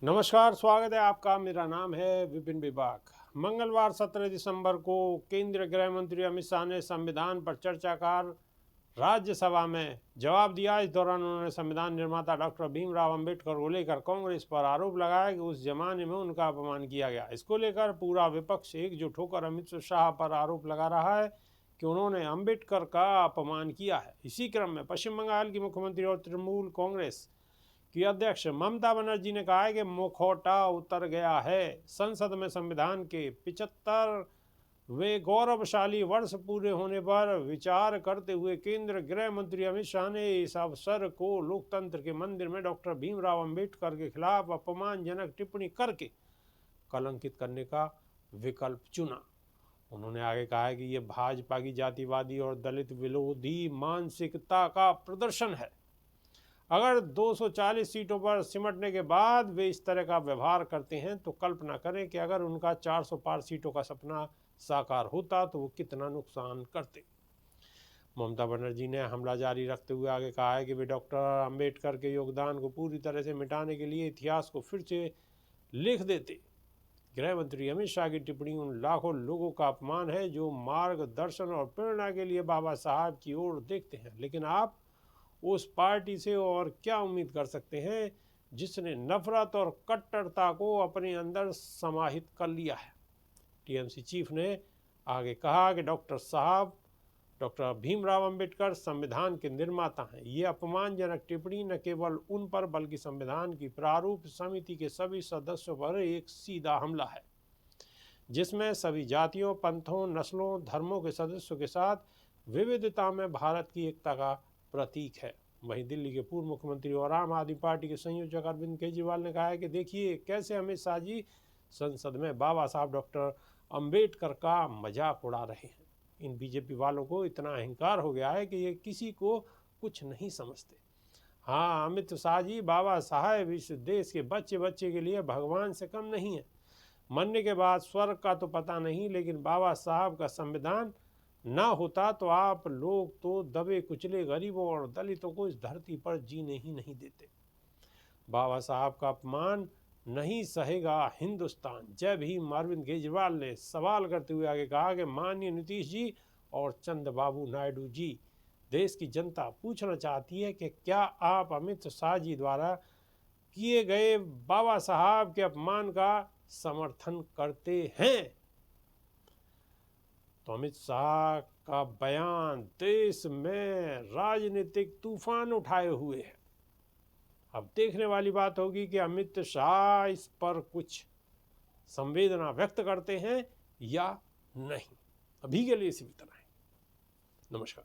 नमस्कार, स्वागत है आपका। मेरा नाम है विपिन विभाग। मंगलवार 17 दिसंबर को केंद्रीय गृह मंत्री अमित शाह ने संविधान पर चर्चा कर राज्यसभा में जवाब दिया। इस दौरान उन्होंने संविधान निर्माता डॉक्टर भीमराव अंबेडकर को लेकर कांग्रेस पर आरोप लगाया कि उस जमाने में उनका अपमान किया गया। इसको लेकर पूरा विपक्ष एकजुट होकर अमित शाह पर आरोप लगा रहा है कि उन्होंने अंबेडकर का अपमान किया है। इसी क्रम में पश्चिम बंगाल की मुख्यमंत्री और तृणमूल कांग्रेस की अध्यक्ष ममता बनर्जी ने कहा है कि मुखौटा उतर गया है। संसद में संविधान के 75वें गौरवशाली वर्ष पूरे होने पर विचार करते हुए केंद्रीय गृह मंत्री अमित शाह ने इस अवसर को लोकतंत्र के मंदिर में डॉक्टर भीमराव अंबेडकर के खिलाफ अपमानजनक टिप्पणी करके कलंकित करने का विकल्प चुना। उन्होंने आगे कहा है कि यह भाजपा की जातिवादी और दलित विरोधी मानसिकता का प्रदर्शन है। अगर 240 सीटों पर सिमटने के बाद वे इस तरह का व्यवहार करते हैं तो कल्पना करें कि अगर उनका 400 पार सीटों का सपना साकार होता तो वो कितना नुकसान करते। ममता बनर्जी ने हमला जारी रखते हुए आगे कहा है कि वे डॉक्टर अंबेडकर के योगदान को पूरी तरह से मिटाने के लिए इतिहास को फिर से लिख देते। गृह मंत्री अमित शाह की टिप्पणी उन लाखों लोगों का अपमान है जो मार्गदर्शन और प्रेरणा के लिए बाबा साहब की ओर देखते हैं, लेकिन आप उस पार्टी से और क्या उम्मीद कर सकते हैं जिसने नफरत और कट्टरता को अपने अंदर समाहित कर लिया है। टीएमसी चीफ ने आगे कहा कि डॉक्टर भीमराव अंबेडकर संविधान के निर्माता हैं। ये अपमानजनक टिप्पणी न केवल उन पर बल्कि संविधान की प्रारूप समिति के सभी सदस्यों पर एक सीधा हमला है, जिसमें सभी जातियों, पंथों, नस्लों, धर्मों के सदस्यों के साथ विविधता में भारत की एकता का प्रतीक है। वहीं दिल्ली के पूर्व मुख्यमंत्री और आम आदमी पार्टी के संयोजक अरविंद केजरीवाल ने कहा है कि देखिए कैसे अमित शाह जी संसद में बाबा साहब डॉक्टर अंबेडकर का मजाक उड़ा रहे हैं। इन बीजेपी वालों को इतना अहंकार हो गया है कि ये किसी को कुछ नहीं समझते। हाँ, अमित शाह जी, बाबा साहब इस देश के बच्चे बच्चे के लिए भगवान से कम नहीं है। मरने के बाद स्वर्ग का तो पता नहीं, लेकिन बाबा साहब का संविधान ना होता तो आप लोग तो दबे कुचले गरीबों और दलितों को इस धरती पर जीने ही नहीं देते। बाबा साहब का अपमान नहीं सहेगा हिंदुस्तान। जय भीम। अरविंद केजरीवाल ने सवाल करते हुए आगे कहा कि माननीय नीतीश जी और चंद्रबाबू नायडू जी, देश की जनता पूछना चाहती है कि क्या आप अमित शाह जी द्वारा किए गए बाबा साहब के अपमान का समर्थन करते हैं। तो अमित शाह का बयान देश में राजनीतिक तूफान उठाए हुए है। अब देखने वाली बात होगी कि अमित शाह इस पर कुछ संवेदना व्यक्त करते हैं या नहीं। अभी के लिए इसी तरह है। नमस्कार।